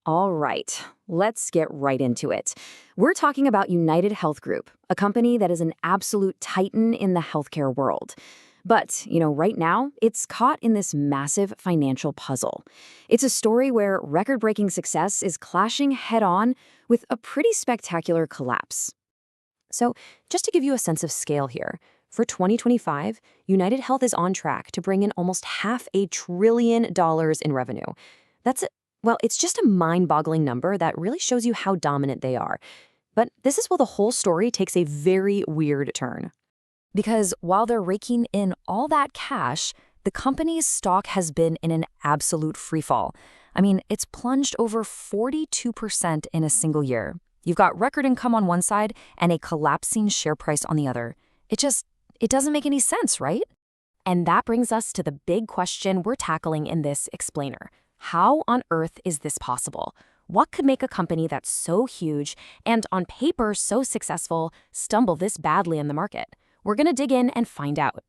All right, let's get right into it. We're talking about UnitedHealth Group, a company that is an absolute titan in the healthcare world. But, right now, it's caught in this massive financial puzzle. It's a story where record-breaking success is clashing head-on with a pretty spectacular collapse. So, just to give you a sense of scale here, for 2025, UnitedHealth is on track to bring in almost $500 billion in revenue. It's just a mind-boggling number that really shows you how dominant they are. But this is where the whole story takes a very weird turn. Because while they're raking in all that cash, the company's stock has been in an absolute freefall. I mean, it's plunged over 42% in a single year. You've got record income on one side and a collapsing share price on the other. It doesn't make any sense, right? And that brings us to the big question we're tackling in this explainer. How on earth is this possible? What could make a company that's so huge and on paper so successful stumble this badly in the market? We're going to dig in and find out.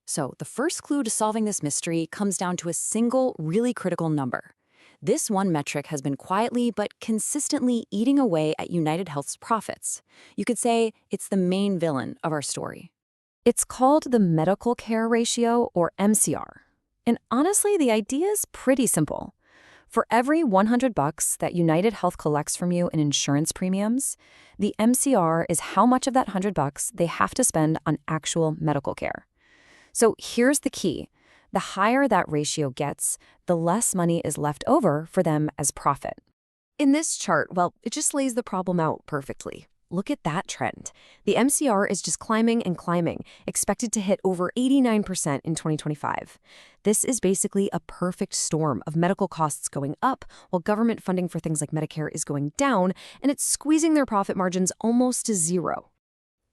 So the first clue to solving this mystery comes down to a single, really critical number. This one metric has been quietly but consistently eating away at UnitedHealth's profits. You could say it's the main villain of our story. It's called the medical care ratio, or MCR. And honestly, the idea is pretty simple. For every $100 that UnitedHealth collects from you in insurance premiums, the MCR is how much of that $100 they have to spend on actual medical care. So here's the key. The higher that ratio gets, the less money is left over for them as profit. In this chart, it just lays the problem out perfectly. Look at that trend. The MCR is just climbing and climbing, expected to hit over 89% in 2025. This is basically a perfect storm of medical costs going up while government funding for things like Medicare is going down, and it's squeezing their profit margins almost to zero.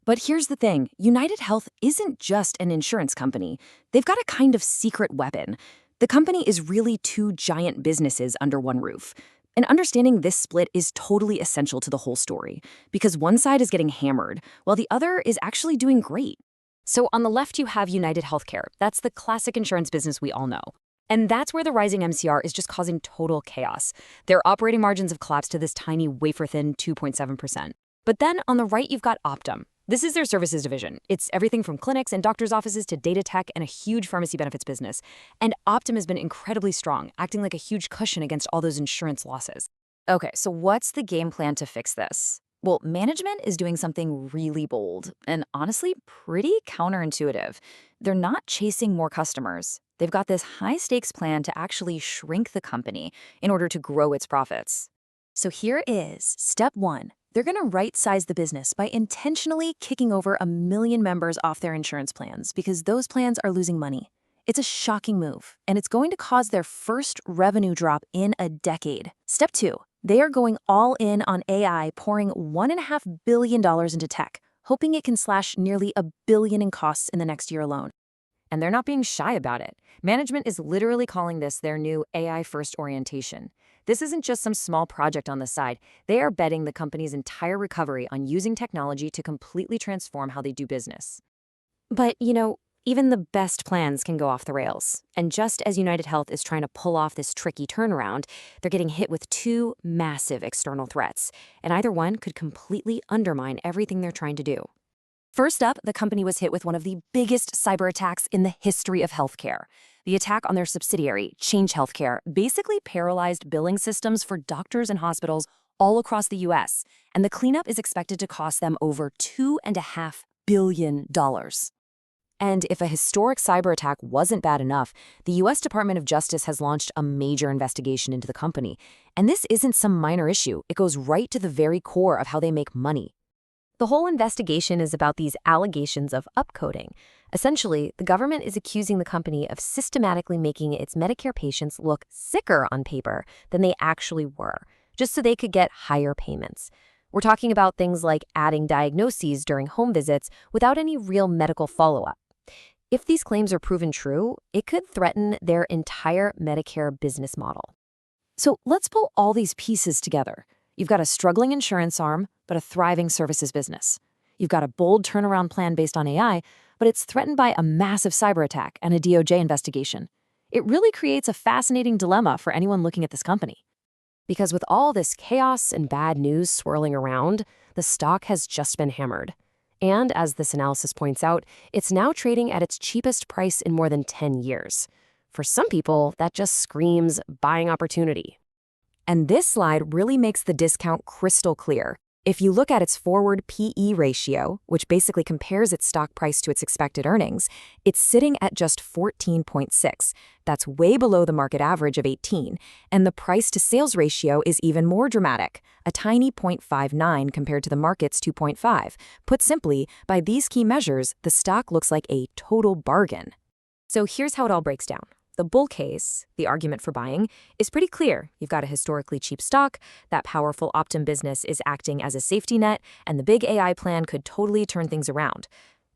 But here's the thing, UnitedHealth isn't just an insurance company. They've got a kind of secret weapon. The company is really two giant businesses under one roof. And understanding this split is totally essential to the whole story, because one side is getting hammered, while the other is actually doing great. So on the left, you have UnitedHealthcare. That's the classic insurance business we all know. And that's where the rising MCR is just causing total chaos. Their operating margins have collapsed to this tiny wafer-thin 2.7%. But then on the right, you've got Optum. This is their services division. It's everything from clinics and doctors' offices to data tech and a huge pharmacy benefits business. And Optum has been incredibly strong, acting like a huge cushion against all those insurance losses. Okay, so what's the game plan to fix this? Well, management is doing something really bold and honestly pretty counterintuitive. They're not chasing more customers. They've got this high-stakes plan to actually shrink the company in order to grow its profits. So here is step one. They're going to right-size the business by intentionally kicking over 1 million members off their insurance plans because those plans are losing money. It's a shocking move, and it's going to cause their first revenue drop in a decade. Step two, they are going all in on AI, pouring $1.5 billion into tech, hoping it can slash nearly $1 billion in costs in the next year alone. And they're not being shy about it. Management is literally calling this their new AI-first orientation. This isn't just some small project on the side. They are betting the company's entire recovery on using technology to completely transform how they do business. But, even the best plans can go off the rails. And just as UnitedHealth is trying to pull off this tricky turnaround, they're getting hit with two massive external threats, and either one could completely undermine everything they're trying to do. First up, the company was hit with one of the biggest cyberattacks in the history of healthcare. The attack on their subsidiary, Change Healthcare, basically paralyzed billing systems for doctors and hospitals all across the U.S., and the cleanup is expected to cost them over $2.5 billion. And if a historic cyber attack wasn't bad enough, the U.S. Department of Justice has launched a major investigation into the company. And this isn't some minor issue. It goes right to the very core of how they make money. The whole investigation is about these allegations of upcoding. Essentially, the government is accusing the company of systematically making its Medicare patients look sicker on paper than they actually were, just so they could get higher payments. We're talking about things like adding diagnoses during home visits without any real medical follow-up. If these claims are proven true, it could threaten their entire Medicare business model. So let's pull all these pieces together. You've got a struggling insurance arm, but a thriving services business. You've got a bold turnaround plan based on AI, but it's threatened by a massive cyber attack and a DOJ investigation. It really creates a fascinating dilemma for anyone looking at this company. Because with all this chaos and bad news swirling around, the stock has just been hammered. And as this analysis points out, it's now trading at its cheapest price in more than 10 years. For some people, that just screams buying opportunity. And this slide really makes the discount crystal clear. If you look at its forward PE ratio, which basically compares its stock price to its expected earnings, it's sitting at just 14.6. That's way below the market average of 18. And the price-to-sales ratio is even more dramatic, a tiny 0.59 compared to the market's 2.5. Put simply, by these key measures, the stock looks like a total bargain. So here's how it all breaks down. The bull case, the argument for buying, is pretty clear. You've got a historically cheap stock, that powerful Optum business is acting as a safety net, and the big AI plan could totally turn things around.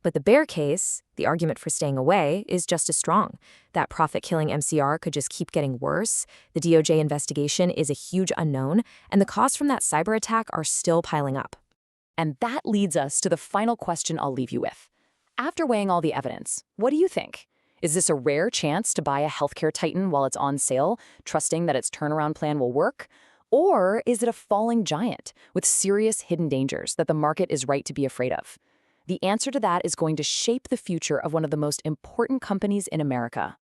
But the bear case, the argument for staying away, is just as strong. That profit-killing MCR could just keep getting worse, the DOJ investigation is a huge unknown, and the costs from that cyberattack are still piling up. And that leads us to the final question I'll leave you with. After weighing all the evidence, what do you think? Is this a rare chance to buy a healthcare titan while it's on sale, trusting that its turnaround plan will work? Or is it a falling giant with serious hidden dangers that the market is right to be afraid of? The answer to that is going to shape the future of one of the most important companies in America.